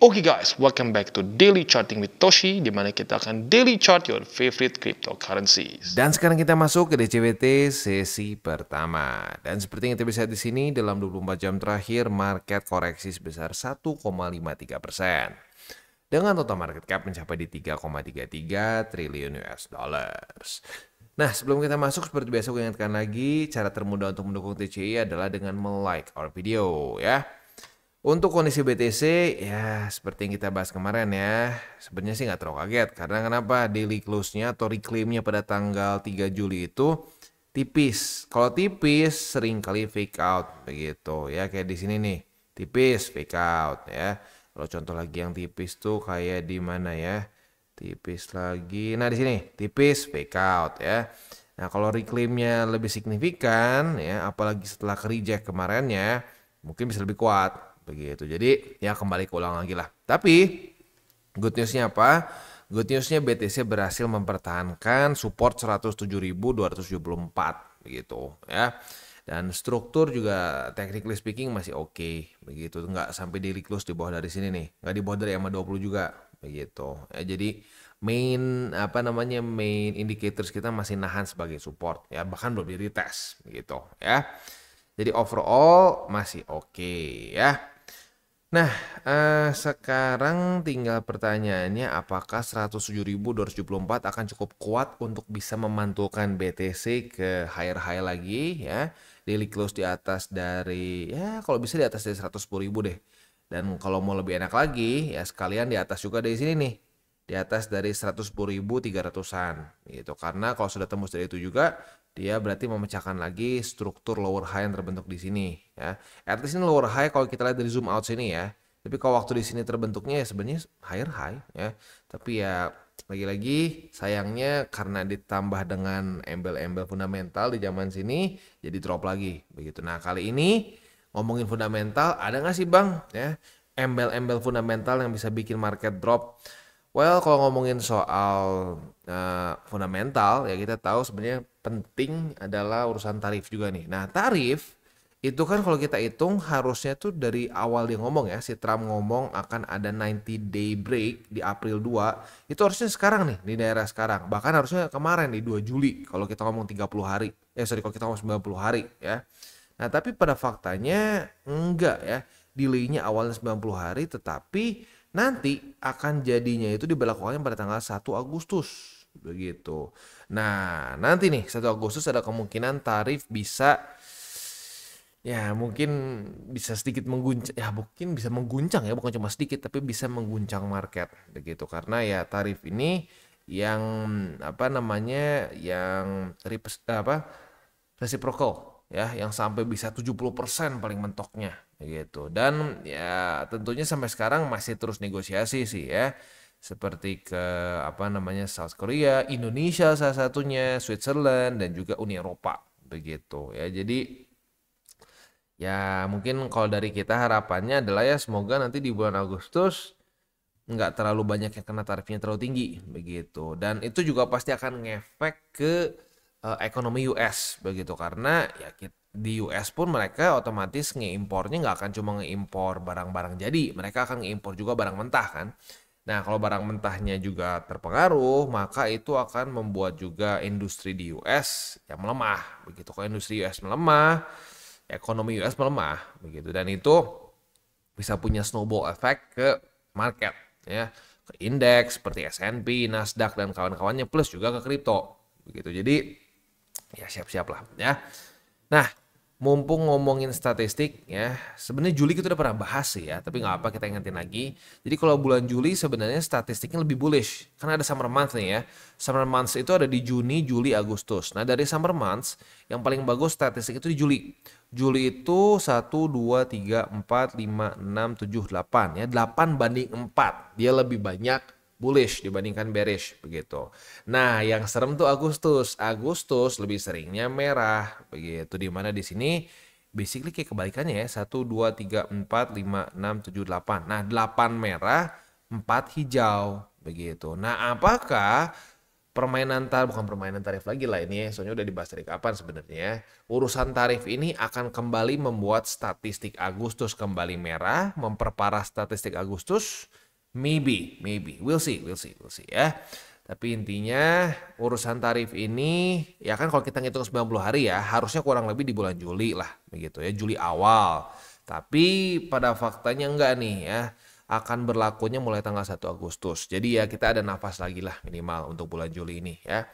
Oke guys, welcome back to Daily Charting with Toshi, di mana kita akan daily chart your favorite cryptocurrencies. Dan sekarang kita masuk ke DCWT sesi pertama. Dan seperti yang kita bisa lihat di sini, dalam 24 jam terakhir market koreksi sebesar 1,53%. Dengan total market cap mencapai di 3,33 triliun US dollars. Nah, sebelum kita masuk, seperti biasa gue ingatkan lagi, cara termudah untuk mendukung TCI adalah dengan like our video ya. Untuk kondisi BTC, ya seperti yang kita bahas kemarin ya, sebenarnya sih nggak terlalu kaget. Karena kenapa? Daily close-nya atau reclaim-nya pada tanggal 3 Juli itu tipis. Kalau tipis, sering kali fake out begitu ya, kayak di sini nih, tipis fake out ya. Kalau contoh lagi yang tipis tuh kayak di mana ya? Tipis lagi. Nah, di sini tipis fake out ya. Nah, kalau reclaim-nya lebih signifikan ya, apalagi setelah ke-reject kemarinnya, mungkin bisa lebih kuat begitu. Jadi ya kembali ke ulang lagi lah. Tapi good newsnya apa? Good newsnya BTC berhasil mempertahankan support 107.274 begitu ya. Dan struktur juga technically speaking masih oke begitu. Nggak sampai daily close di bawah dari sini nih. Nggak di bawah dari EMA 20 juga begitu. Ya, jadi main indicators kita masih nahan sebagai support ya, bahkan belum di retest begitu ya. Jadi overall masih oke ya. Nah, sekarang tinggal pertanyaannya, apakah 107.274 akan cukup kuat untuk bisa memantulkan BTC ke higher high lagi ya. Daily close di atas dari, ya kalau bisa di atas dari 110.000 deh. Dan kalau mau lebih enak lagi, ya sekalian di atas juga dari sini nih. Di atas dari 110.300-an gitu. Karena kalau sudah tembus dari itu juga, dia berarti memecahkan lagi struktur lower high yang terbentuk di sini ya. At least ini lower high kalau kita lihat dari zoom out sini ya. Tapi kalau waktu di sini terbentuknya ya sebenarnya higher high ya. Tapi ya lagi-lagi sayangnya karena ditambah dengan embel-embel fundamental di zaman sini jadi drop lagi begitu. Nah, kali ini ngomongin fundamental, ada nggak sih Bang ya embel-embel fundamental yang bisa bikin market drop? Well, kalau ngomongin soal fundamental ya, kita tahu sebenarnya penting adalah urusan tarif juga nih. Nah, tarif itu kan kalau kita hitung harusnya tuh dari awal dia ngomong ya, si Trump ngomong akan ada 90-day break di April 2, itu harusnya sekarang nih, di daerah sekarang. Bahkan harusnya kemarin di 2 Juli kalau kita ngomong 30 hari. Kalau kita ngomong 90 hari ya. Nah, tapi pada faktanya enggak ya. Delay-nya awalnya 90 hari, tetapi nanti akan jadinya itu diberlakukan pada tanggal 1 Agustus begitu. Nah, nanti nih 1 Agustus ada kemungkinan tarif bisa ya mungkin bisa sedikit mengguncang, ya mungkin bisa mengguncang ya, bukan cuma sedikit tapi bisa mengguncang market begitu. Karena ya tarif ini yang reciprocal ya, yang sampai bisa 70% paling mentoknya gitu. Dan ya tentunya sampai sekarang masih terus negosiasi sih ya. Seperti ke South Korea, Indonesia salah satunya, Switzerland dan juga Uni Eropa begitu ya. Jadi ya mungkin kalau dari kita harapannya adalah ya semoga nanti di bulan Agustus nggak terlalu banyak yang kena tarifnya terlalu tinggi begitu. Dan itu juga pasti akan ngefek ke ekonomi US begitu, karena ya di US pun mereka otomatis ngeimpornya nggak akan cuma ngeimpor barang-barang jadi, mereka akan ngeimpor juga barang mentah kan. Nah, kalau barang mentahnya juga terpengaruh, maka itu akan membuat juga industri di US yang melemah begitu. Kalau industri US melemah, ekonomi US melemah begitu, dan itu bisa punya snowball effect ke market ya, ke indeks seperti S&P, Nasdaq dan kawan-kawannya, plus juga ke kripto begitu. Jadi ya siap-siap lah ya. Nah, mumpung ngomongin statistik ya, sebenarnya Juli kita udah pernah bahas sih ya, tapi nggak apa, kita ingetin lagi. Jadi kalau bulan Juli sebenarnya statistiknya lebih bullish, karena ada summer month nih ya. Summer months itu ada di Juni, Juli, Agustus. Nah, dari summer months yang paling bagus statistik itu di Juli. Juli itu 1, 2, 3, 4, 5, 6, 7, 8 ya, 8 banding 4. Dia lebih banyak bullish dibandingkan bearish begitu. Nah, yang serem tuh Agustus. Agustus lebih seringnya merah begitu. Di mana di sini basically kayak kebalikannya ya. 1, 2, 3, 4, 5, 6, 7, 8. Nah, 8 merah, 4 hijau begitu. Nah, apakah bukan permainan tarif lagi lah ini ya, soalnya udah dibahas dari kapan sebenarnya. Urusan tarif ini akan kembali membuat statistik Agustus kembali merah, memperparah statistik Agustus. Maybe, we'll see ya. Tapi intinya urusan tarif ini ya kan kalau kita ngitung 90 hari ya harusnya kurang lebih di bulan Juli lah begitu ya, Juli awal. Tapi pada faktanya enggak nih ya, akan berlakunya mulai tanggal 1 Agustus. Jadi ya kita ada nafas lagi lah minimal untuk bulan Juli ini ya.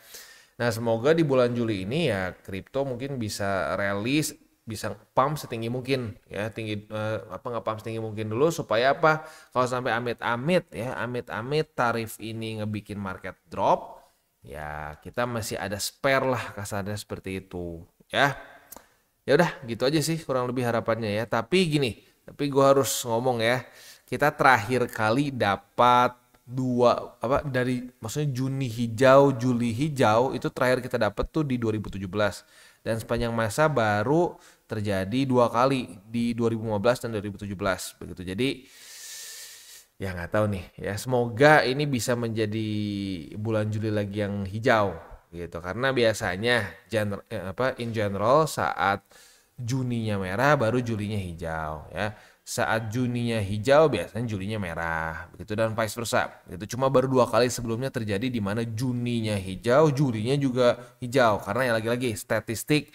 Nah semoga di bulan Juli ini ya kripto mungkin bisa rilis, bisa pump setinggi mungkin ya, nge-pump setinggi mungkin dulu supaya apa? Kalau sampai amit-amit tarif ini ngebikin market drop, ya kita masih ada spare lah kasarnya seperti itu ya. Ya udah gitu aja sih kurang lebih harapannya ya. Tapi gue harus ngomong ya. Kita terakhir kali dapat maksudnya Juni hijau, Juli hijau itu terakhir kita dapat tuh di 2017 dan sepanjang masa baru terjadi 2 kali di 2015 dan 2017 begitu. Jadi ya nggak tahu nih ya, semoga ini bisa menjadi bulan Juli lagi yang hijau gitu karena biasanya in general saat Juninya merah baru Julinya hijau ya. Saat Juninya hijau biasanya Julinya merah begitu dan vice versa. Itu cuma baru 2 kali sebelumnya terjadi di mana Juninya hijau, Julinya juga hijau karena ya lagi-lagi statistik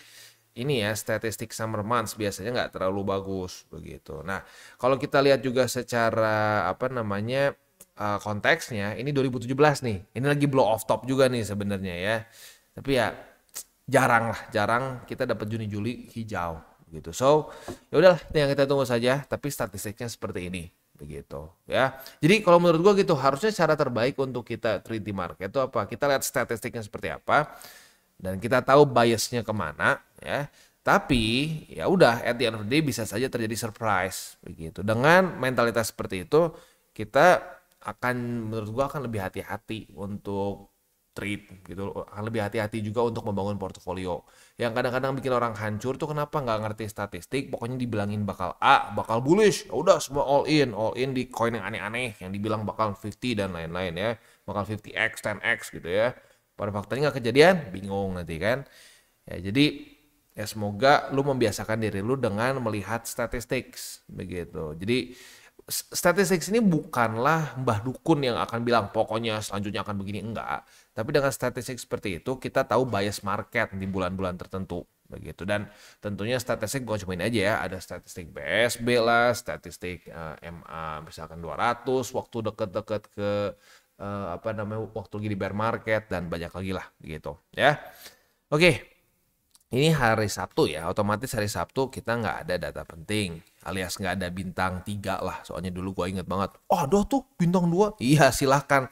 summer months biasanya nggak terlalu bagus begitu. Nah, kalau kita lihat juga secara konteksnya ini 2017 nih. Ini lagi blow off top juga nih sebenarnya ya. Tapi ya jarang kita dapat Juni Juli hijau gitu. So, ya udahlah yang kita tunggu saja, tapi statistiknya seperti ini begitu ya. Jadi kalau menurut gua gitu, harusnya cara terbaik untuk kita trade di market itu apa? Kita lihat statistiknya seperti apa dan kita tahu biasnya kemana ya. Tapi ya udah at the end of the day bisa saja terjadi surprise begitu. Dengan mentalitas seperti itu, kita menurut gua akan lebih hati-hati untuk trade gitu, akan lebih hati-hati juga untuk membangun portofolio. Yang kadang-kadang bikin orang hancur tuh kenapa nggak ngerti statistik, pokoknya dibilangin bakal bakal bullish, ya udah semua all in di koin yang aneh-aneh yang dibilang bakal 50 dan lain-lain ya, bakal 50x, 10x gitu ya. Pada faktanya nggak kejadian, bingung nanti kan. Ya jadi ya semoga lu membiasakan diri lu dengan melihat statistik begitu. Jadi statistik ini bukanlah Mbah Dukun yang akan bilang pokoknya selanjutnya akan begini, enggak. Tapi dengan statistik seperti itu kita tahu bias market di bulan-bulan tertentu begitu. Dan tentunya statistik bukan cuma ini aja ya, ada statistik BSB lah, statistik MA misalkan 200 waktu deket-deket ke waktu lagi di bear market dan banyak lagi lah begitu ya. Oke. Ini hari Sabtu ya, otomatis hari Sabtu kita nggak ada data penting, alias nggak ada bintang 3 lah, soalnya dulu gue inget banget, ada tuh bintang 2, iya silahkan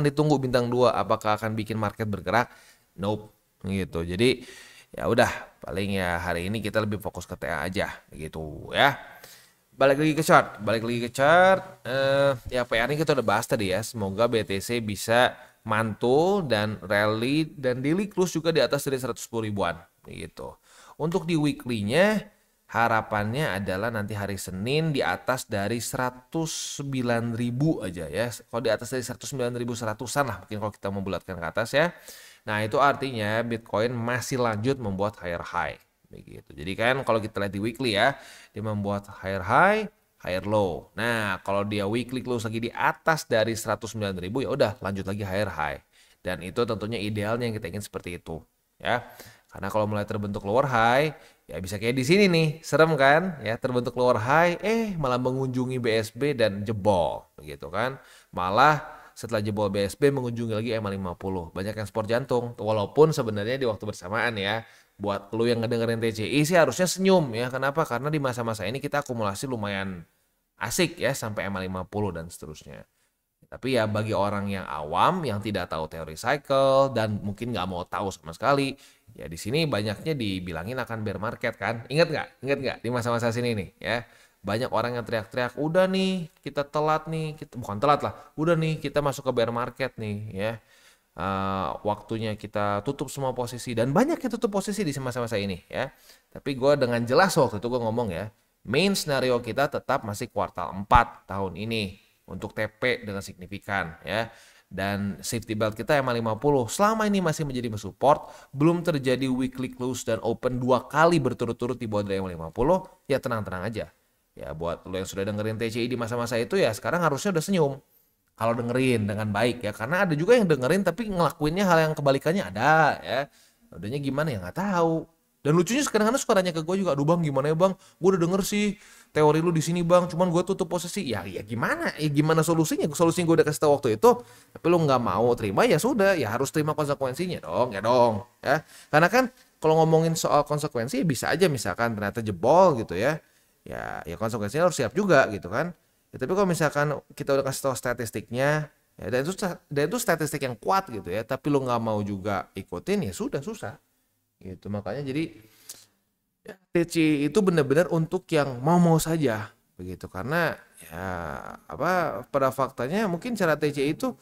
ditunggu bintang 2, apakah akan bikin market bergerak? Nope, gitu. Jadi ya udah, paling ya hari ini kita lebih fokus ke TA aja, gitu ya. Balik lagi ke chart, ya PR ini kita udah bahas tadi ya, semoga BTC bisa mantul dan rally dan daily close juga di atas dari 110 ribuan gitu. Untuk di weekly-nya harapannya adalah nanti hari Senin di atas dari 109.000 aja ya. Kalau di atas dari 109.100-an lah mungkin kalau kita membulatkan ke atas ya. Nah, itu artinya Bitcoin masih lanjut membuat higher high begitu. Jadi kan kalau kita lihat di weekly ya, dia membuat higher high, higher low. Nah, kalau dia weekly close lagi di atas dari 109.000 ya udah lanjut lagi higher high. Dan itu tentunya idealnya yang kita ingin seperti itu, ya. Karena kalau mulai terbentuk lower high, ya bisa kayak di sini nih, serem kan? Ya, terbentuk lower high, malah mengunjungi BSB dan jebol, begitu kan? Malah setelah jebol BSB mengunjungi lagi EMA 50. Banyak yang sport jantung. Walaupun sebenarnya di waktu bersamaan ya, buat lu yang ngedengerin TCI sih harusnya senyum ya. Kenapa? Karena di masa-masa ini kita akumulasi lumayan asik ya sampai EMA 50 dan seterusnya. Tapi ya bagi orang yang awam yang tidak tahu teori cycle dan mungkin nggak mau tahu sama sekali, ya di sini banyaknya dibilangin akan bear market kan? Ingat nggak di masa-masa sini nih ya? Banyak orang yang teriak-teriak, udah nih kita telat nih, bukan telat lah, udah nih kita masuk ke bear market nih ya. Waktunya kita tutup semua posisi dan banyak yang tutup posisi di masa-masa ini ya. Tapi gue dengan jelas waktu itu gue ngomong ya, main scenario kita tetap masih kuartal 4 tahun ini untuk TP dengan signifikan ya. Dan safety belt kita MA50 selama ini masih menjadi support, belum terjadi weekly close dan open 2 kali berturut-turut di bawah dari MA50, ya tenang-tenang aja. Ya buat lo yang sudah dengerin TCI di masa-masa itu ya sekarang harusnya udah senyum. Kalau dengerin dengan baik ya, karena ada juga yang dengerin tapi ngelakuinnya hal yang kebalikannya ada ya. Udahnya gimana ya nggak tahu. Dan lucunya kadang-kadang suka nanya ke gue juga, aduh bang gimana ya bang, gue udah denger sih teori lu di sini bang, cuman gue tutup posisi. Ya gimana solusinya? Solusinya gue udah kasih tau waktu itu, tapi lu nggak mau terima ya sudah, ya harus terima konsekuensinya dong, ya. Karena kan kalau ngomongin soal konsekuensi bisa aja misalkan ternyata jebol gitu ya, ya konsekuensinya harus siap juga gitu kan. Ya, tapi kalau misalkan kita udah kasih tau statistiknya, ya, dan itu statistik yang kuat gitu ya, tapi lu nggak mau juga ikutin ya sudah susah. Gitu makanya jadi ya, TCI itu benar-benar untuk yang mau-mau saja begitu, karena ya pada faktanya mungkin cara TCI itu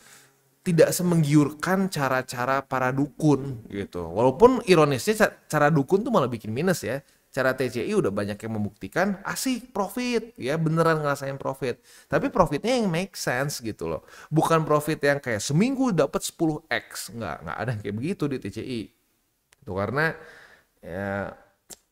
tidak semenggiurkan cara-cara para dukun gitu, walaupun ironisnya cara dukun tuh malah bikin minus ya. Cara TCI udah banyak yang membuktikan asik profit ya, beneran ngerasain profit, tapi profitnya yang make sense gitu loh, bukan profit yang kayak seminggu dapat 10x, nggak ada yang kayak begitu di TCI. Itu karena ya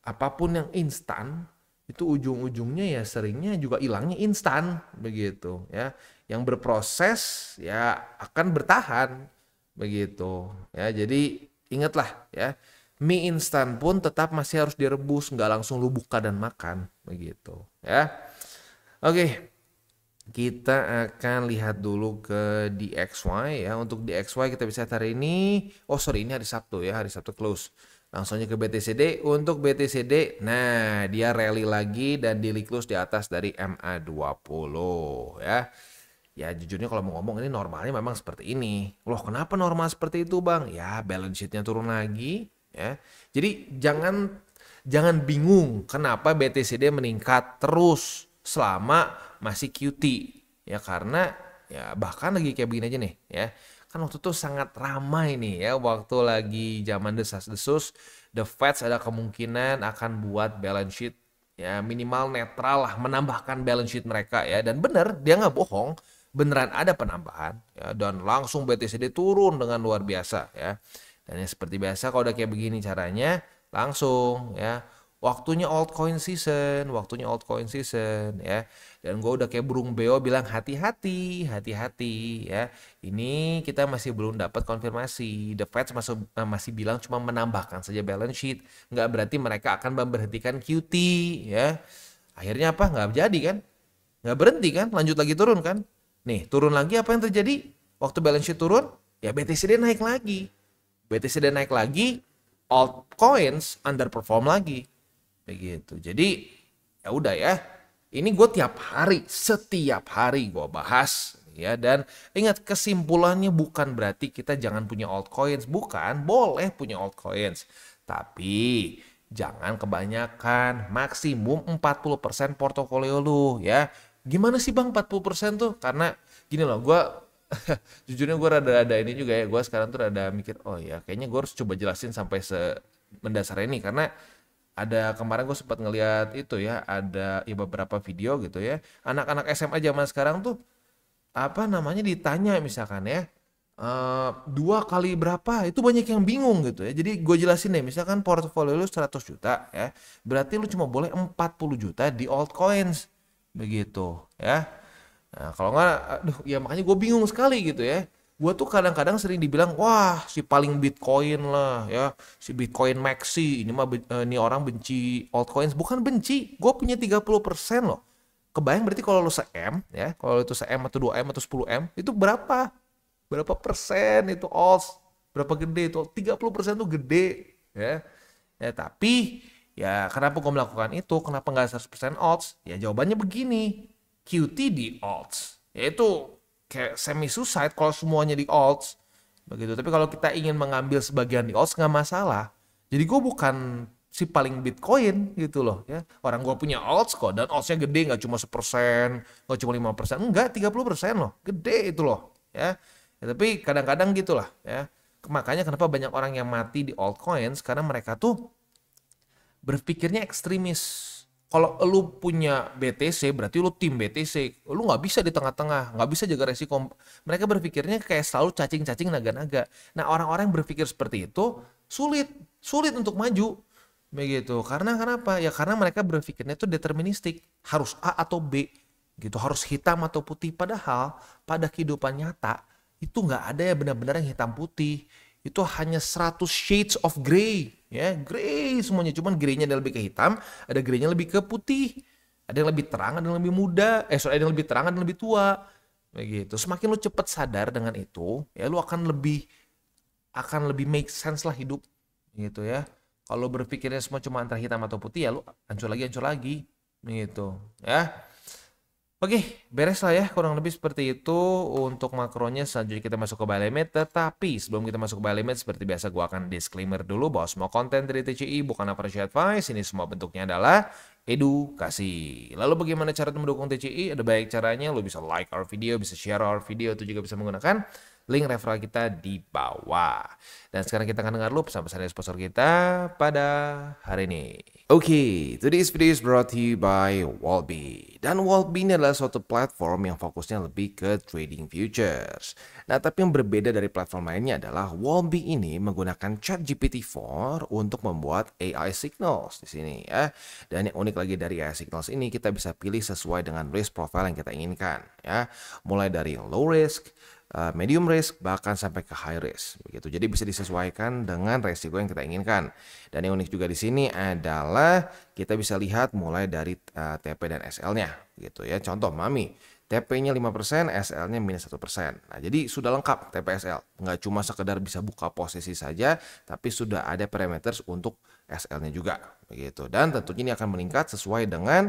apapun yang instan itu ujung-ujungnya ya seringnya juga hilangnya instan begitu ya. Yang berproses ya akan bertahan begitu ya. Jadi ingatlah ya, mie instan pun tetap masih harus direbus, nggak langsung lu buka dan makan begitu ya. Oke. Kita akan lihat dulu ke DXY ya. Untuk DXY kita bisa hari ini. Oh sorry, ini hari Sabtu ya. Hari Sabtu close. Langsung aja ke BTCD. Untuk BTCD, nah dia rally lagi dan daily close di atas dari MA20 ya. Ya jujurnya kalau mau ngomong ini normalnya memang seperti ini. Loh kenapa normal seperti itu bang? Ya balance sheetnya turun lagi ya. Jadi jangan bingung kenapa BTCD meningkat terus selama masih QT ya, karena ya bahkan lagi kayak begini aja nih ya, kan waktu itu sangat ramai nih ya, waktu lagi zaman desas-desus the Fed ada kemungkinan akan buat balance sheet ya minimal netral lah, menambahkan balance sheet mereka ya, dan bener dia nggak bohong, beneran ada penambahan ya, dan langsung BTCD turun dengan luar biasa ya. Dan ya seperti biasa kalau udah kayak begini caranya langsung ya, waktunya altcoin season ya. Dan gue udah kayak burung beo bilang hati-hati ya. Ini kita masih belum dapat konfirmasi. The Fed masih bilang cuma menambahkan saja balance sheet, nggak berarti mereka akan memberhentikan QT ya. Akhirnya apa? Nggak jadi kan? Nggak berhenti kan? Lanjut lagi turun kan? Nih turun lagi, apa yang terjadi? Waktu balance sheet turun, ya BTCD naik lagi. Altcoins underperform lagi. Begitu. Jadi ya udah ya. Ini gue setiap hari gue bahas ya, dan ingat kesimpulannya bukan berarti kita jangan punya altcoins, bukan, boleh punya altcoins. Tapi jangan kebanyakan, maksimum 40% portofolio lu ya. Gimana sih Bang 40% tuh? Karena gini loh, gue jujurnya gue rada ini juga ya, gue sekarang tuh rada mikir, oh ya kayaknya gue harus coba jelasin sampai mendasar ini, karena ada kemarin gue sempat ngeliat itu ya, ada ya beberapa video gitu ya, anak-anak SMA zaman sekarang tuh apa namanya ditanya misalkan ya, 2 kali berapa, itu banyak yang bingung gitu ya. Jadi gue jelasin deh, misalkan portofolio lu 100 juta ya, berarti lu cuma boleh 40 juta di altcoins begitu ya. Nah, kalau nggak, aduh, ya makanya gue bingung sekali gitu ya. Gue tuh kadang-kadang sering dibilang, wah si paling Bitcoin lah ya, si Bitcoin maxi, ini mah ini orang benci altcoins. Bukan benci, gue punya 30% loh. Kebayang berarti kalau lu se-M ya, kalau itu se-M atau 2M atau 10M, itu berapa? Berapa persen itu alts? Berapa gede itu? 30% tuh gede ya. Ya tapi, ya kenapa gue melakukan itu? Kenapa nggak 100% alts? Ya jawabannya begini. QT di alts, yaitu kayak semi suicide kalau semuanya di alts begitu. Tapi kalau kita ingin mengambil sebagian di alts nggak masalah. Jadi gue bukan si paling Bitcoin gitu loh ya. Orang gue punya alts kok, dan altsnya gede, nggak cuma 1%, nggak cuma 5%, enggak 30% loh, gede itu loh ya. Ya tapi kadang-kadang gitulah ya. Makanya kenapa banyak orang yang mati di altcoins, karena mereka tuh berpikirnya ekstremis. Kalau lu punya BTC berarti lu tim BTC, lu nggak bisa di tengah-tengah, nggak bisa jaga resiko. Mereka berpikirnya kayak selalu cacing-cacing naga-naga. Nah orang-orang yang berpikir seperti itu sulit untuk maju begitu. Karena kenapa? Ya karena mereka berpikirnya itu deterministik, harus A atau B gitu, harus hitam atau putih. Padahal pada kehidupan nyata itu nggak ada ya benar-benar yang hitam putih. Itu hanya 100 shades of grey, ya grey semuanya. Cuman greynya ada lebih ke hitam, ada greynya lebih ke putih, ada yang lebih terang, ada yang lebih muda, ada yang lebih terang, ada yang lebih tua, begitu. Semakin lu cepet sadar dengan itu, ya lu akan lebih make sense lah hidup, gitu ya. Kalau berpikirnya semua cuma antara hitam atau putih, ya lu hancur lagi, gitu ya. Oke, beres lah ya, kurang lebih seperti itu untuk makronya. Selanjutnya kita masuk ke buy limit, tetapi sebelum kita masuk ke buy limit, seperti biasa gue akan disclaimer dulu bahwa semua konten dari TCI bukan financial advice, ini semua bentuknya adalah edukasi. Lalu bagaimana cara mendukung TCI? Ada banyak caranya, lo bisa like our video, bisa share our video, itu juga bisa menggunakan link referral kita di bawah. Dan sekarang kita akan dengar dulu pesan-pesan dari sponsor kita pada hari ini. Oke, today's video is brought to you by Wallbe. Dan Wallbe ini adalah suatu platform yang fokusnya lebih ke trading futures. Nah, tapi yang berbeda dari platform lainnya adalah Wallbe ini menggunakan ChatGPT-4 untuk membuat AI signals di sini ya. Dan yang unik lagi dari AI signals ini, kita bisa pilih sesuai dengan risk profile yang kita inginkan ya. Mulai dari low risk, medium risk, bahkan sampai ke high risk begitu. Jadi bisa disesuaikan dengan resiko yang kita inginkan. Dan yang unik juga di sini adalah kita bisa lihat mulai dari TP dan SL-nya gitu ya. Contoh Mami, TP-nya 5%, SL-nya minus 1%. Nah, jadi sudah lengkap TP SL. Nggak cuma sekedar bisa buka posisi saja, tapi sudah ada parameters untuk SL-nya juga begitu. Dan tentunya ini akan meningkat sesuai dengan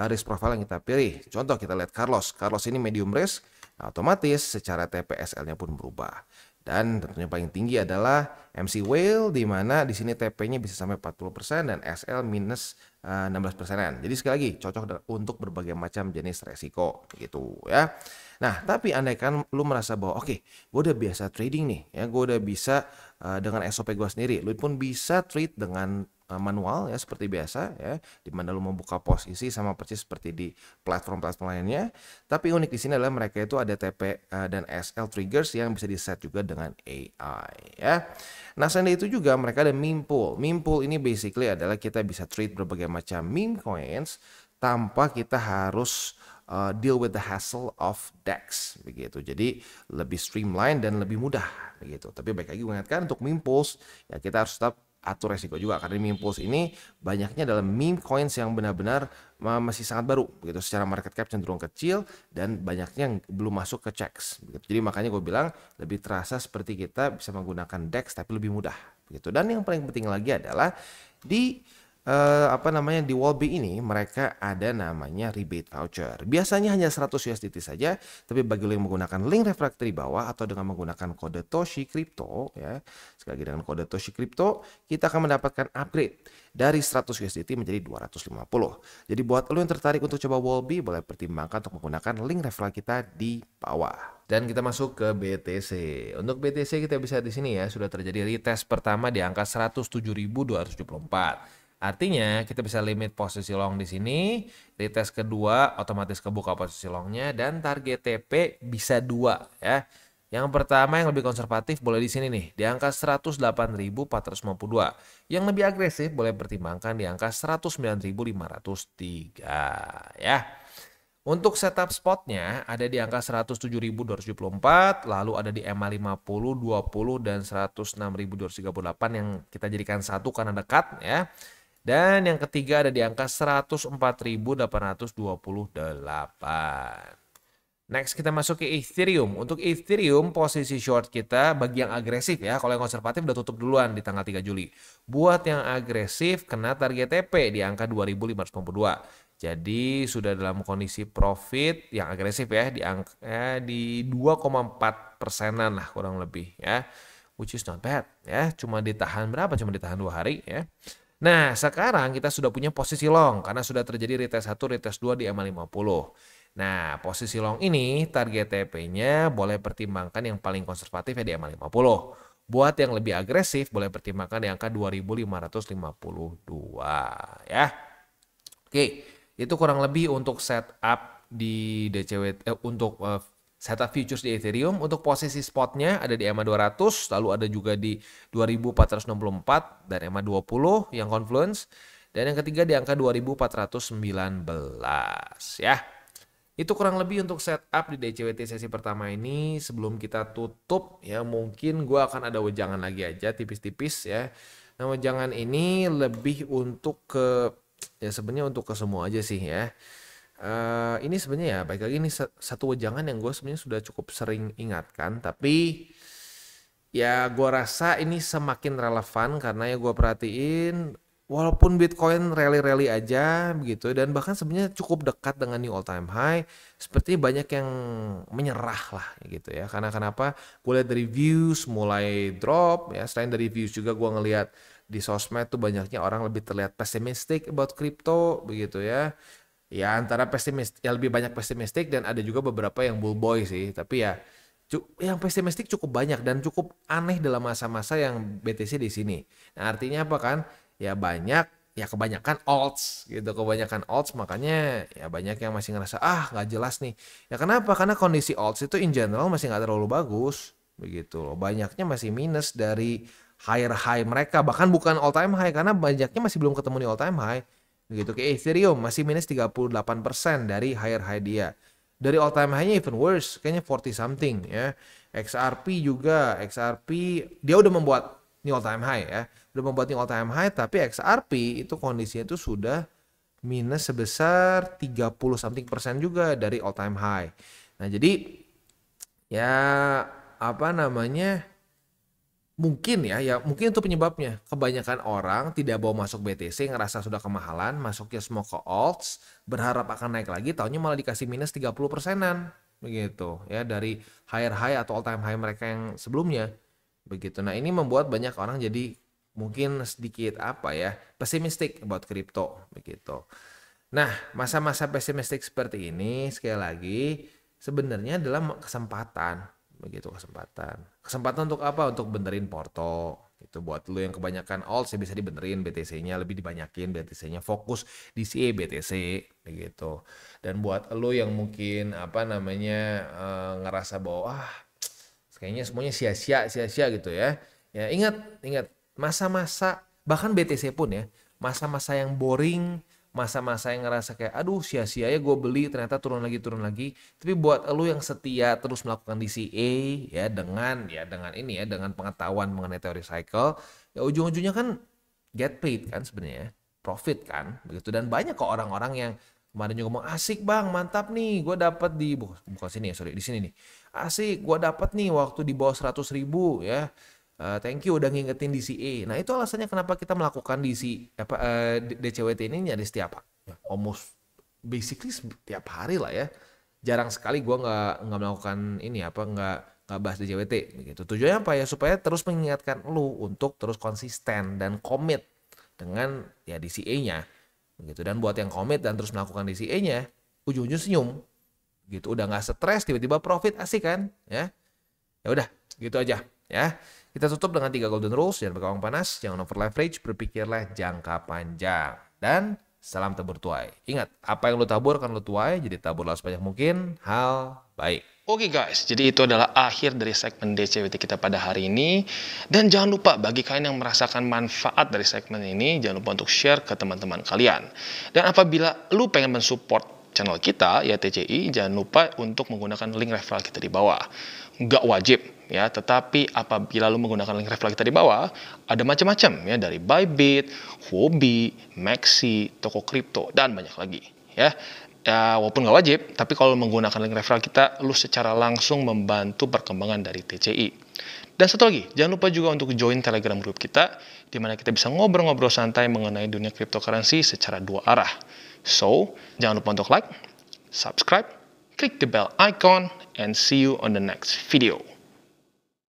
risk profile yang kita pilih. Contoh kita lihat Carlos. Carlos ini medium risk. Nah, otomatis secara TPSL-nya pun berubah. Dan tentunya paling tinggi adalah MC Whale, di mana di sini TP-nya bisa sampai 40% dan SL minus 16%. Jadi sekali lagi cocok untuk berbagai macam jenis resiko gitu ya. Nah, tapi andaikan lu merasa bahwa oke, gue udah biasa trading nih ya, gue udah bisa dengan SOP gue sendiri, lu pun bisa trade dengan manual ya seperti biasa ya, di mana lu membuka posisi sama persis seperti di platform-platform lainnya. Tapi unik di sini adalah mereka itu ada TP dan SL triggers yang bisa di set juga dengan AI ya. Nah, selain itu juga mereka ada meme pool. Meme pool ini basically adalah kita bisa trade berbagai macam meme coins tanpa kita harus deal with the hassle of DEX begitu. Jadi lebih streamline dan lebih mudah begitu. Tapi baik lagi mengingatkan untuk meme pools ya kita harus tetap atur resiko juga, karena meme pools ini banyaknya dalam meme coins yang benar-benar masih sangat baru begitu, secara market cap cenderung kecil dan banyaknya yang belum masuk ke checks begitu. Jadi makanya gue bilang lebih terasa seperti kita bisa menggunakan DEX tapi lebih mudah begitu. Dan yang paling penting lagi adalah di di Wallbe ini mereka ada namanya rebate voucher. Biasanya hanya 100 USDT saja, tapi bagi lo yang menggunakan link refractor di bawah atau dengan menggunakan kode Toshi Crypto ya. Sekali lagi dengan kode Toshi Crypto, kita akan mendapatkan upgrade dari 100 USDT menjadi 250. Jadi buat lo yang tertarik untuk coba Wallbe, boleh pertimbangkan untuk menggunakan link referral kita di bawah. Dan kita masuk ke BTC. Untuk BTC kita bisa di sini ya, sudah terjadi retest pertama di angka 107.274. Artinya kita bisa limit posisi long di sini, retest kedua otomatis kebuka posisi longnya, dan target TP bisa 2 ya. Yang pertama yang lebih konservatif boleh di sini nih, di angka 108.452. Yang lebih agresif boleh pertimbangkan di angka 109.503 ya. Untuk setup spotnya ada di angka 107.274, lalu ada di EMA 50, 20, dan 106.238 yang kita jadikan satu karena dekat ya. Dan yang ketiga ada di angka 104.828. Next kita masuk ke Ethereum. Untuk Ethereum posisi short kita bagi yang agresif ya. Kalau yang konservatif udah tutup duluan di tanggal 3 Juli. Buat yang agresif kena target TP di angka 2.592. Jadi sudah dalam kondisi profit yang agresif ya di angka di 2,4%-an lah kurang lebih ya. Which is not bad ya. Cuma ditahan berapa? Cuma ditahan 2 hari ya. Nah, sekarang kita sudah punya posisi long karena sudah terjadi retest 1, retest 2 di EMA 50. Nah, posisi long ini target TP-nya boleh pertimbangkan yang paling konservatif ya di EMA 50. Buat yang lebih agresif boleh pertimbangkan di angka 2.552 ya. Oke, itu kurang lebih untuk setup di DCWT, untuk setup futures di Ethereum. Untuk posisi spotnya ada di EMA 200, lalu ada juga di 2464 dan EMA 20 yang Confluence. Dan yang ketiga di angka 2419 ya. Itu kurang lebih untuk setup di DCWT sesi pertama ini. Sebelum kita tutup ya, mungkin gue akan ada wejangan lagi aja tipis-tipis ya. Nah, wejangan ini lebih untuk ke ya sebenarnya untuk ke semua aja sih ya. Ini sebenarnya ya baik lagi ini satu wejangan yang gue sebenarnya sudah cukup sering ingatkan, tapi ya gue rasa ini semakin relevan karena ya gue perhatiin walaupun Bitcoin rally-rally aja begitu dan bahkan sebenarnya cukup dekat dengan new all time high, seperti banyak yang menyerah lah gitu ya. Karena kenapa? Gue lihat dari views mulai drop ya. Selain dari views juga gue ngelihat di sosmed tuh banyaknya orang lebih terlihat pessimistic about crypto begitu ya. Ya antara pesimis, ya lebih banyak pesimistik dan ada juga beberapa yang bull boy sih. Tapi ya yang pesimistik cukup banyak dan cukup aneh dalam masa-masa yang BTC di sini. Nah artinya apa kan? Ya banyak, ya kebanyakan alts gitu. Kebanyakan alts makanya ya banyak yang masih ngerasa nggak jelas nih. Ya kenapa? Karena kondisi alts itu in general masih nggak terlalu bagus. Begitu loh. Banyaknya masih minus dari higher high mereka, bahkan bukan all time high karena banyaknya masih belum ketemu di all time high. Begitu kayak Ethereum masih minus 38% dari higher high dia. Dari all time high-nya even worse, kayaknya 40 something ya. XRP juga, XRP dia udah membuat new all time high ya. Udah membuat new all time high tapi XRP itu kondisinya itu sudah minus sebesar 30 something persen juga dari all time high. Nah, jadi ya apa namanya? Mungkin ya mungkin itu penyebabnya. Kebanyakan orang tidak mau masuk BTC, ngerasa sudah kemahalan, masuknya semua ke alts, berharap akan naik lagi, taunya malah dikasih minus 30%-an. Begitu ya, dari higher high atau all time high mereka yang sebelumnya. Begitu. Nah, ini membuat banyak orang jadi mungkin sedikit pesimistic about crypto. Begitu. Nah, masa-masa pesimistik seperti ini, sekali lagi, sebenarnya adalah kesempatan. Begitu kesempatan untuk apa? Untuk benerin porto itu buat lo yang kebanyakan alts ya bisa dibenerin, BTC-nya lebih dibanyakin, BTC-nya fokus di DCA BTC begitu. Dan buat lo yang mungkin ngerasa bahwa kayaknya semuanya sia-sia gitu ya. Ya ingat masa-masa bahkan BTC pun ya, masa-masa yang boring, masa-masa yang ngerasa kayak aduh sia-sia ya gue beli ternyata turun lagi. Tapi buat lu yang setia terus melakukan DCA ya dengan pengetahuan mengenai teori cycle, ya ujung-ujungnya kan get paid kan sebenarnya, profit kan begitu. Dan banyak kok orang-orang yang kemarin juga ngomong asik bang, mantap nih gue dapat di bukan sini ya, sorry di sini nih. Asik gue dapat nih waktu di bawah 100.000 ya. Thank you udah ngingetin DCA. Nah itu alasannya kenapa kita melakukan DCWT ini nyaris almost basically setiap hari lah ya. Jarang sekali gue nggak melakukan nggak bahas DCWT gitu. Tujuannya apa ya? Supaya terus mengingatkan lu untuk terus konsisten dan komit dengan ya DCA-nya gitu. Dan buat yang komit dan terus melakukan DCA-nya, ujung-ujung senyum gitu. Udah nggak stres, tiba-tiba profit, asik kan ya. Ya udah gitu aja ya. Kita tutup dengan 3 golden rules. Jangan pakai uang panas, jangan over leverage, berpikirlah jangka panjang. Dan salam tabur tuai. Ingat, apa yang lu tabur akan lu tuai, jadi taburlah sebanyak mungkin hal baik. Oke guys, jadi itu adalah akhir dari segmen DCWT kita pada hari ini. Dan jangan lupa bagi kalian yang merasakan manfaat dari segmen ini, jangan lupa untuk share ke teman-teman kalian. Dan apabila lu pengen mensupport channel kita, ya TCI, jangan lupa untuk menggunakan link referral kita di bawah. Nggak wajib ya, tetapi apabila lu menggunakan link referral kita di bawah, ada macam-macam ya, dari Bybit, Huobi, Maxi, toko kripto, dan banyak lagi ya. Ya, walaupun nggak wajib, tapi kalau menggunakan link referral kita, lu secara langsung membantu perkembangan dari TCI. Dan satu lagi, jangan lupa juga untuk join Telegram group kita, di mana kita bisa ngobrol-ngobrol santai mengenai dunia cryptocurrency secara 2 arah. So, jangan lupa untuk like, subscribe, click the bell icon, and see you on the next video.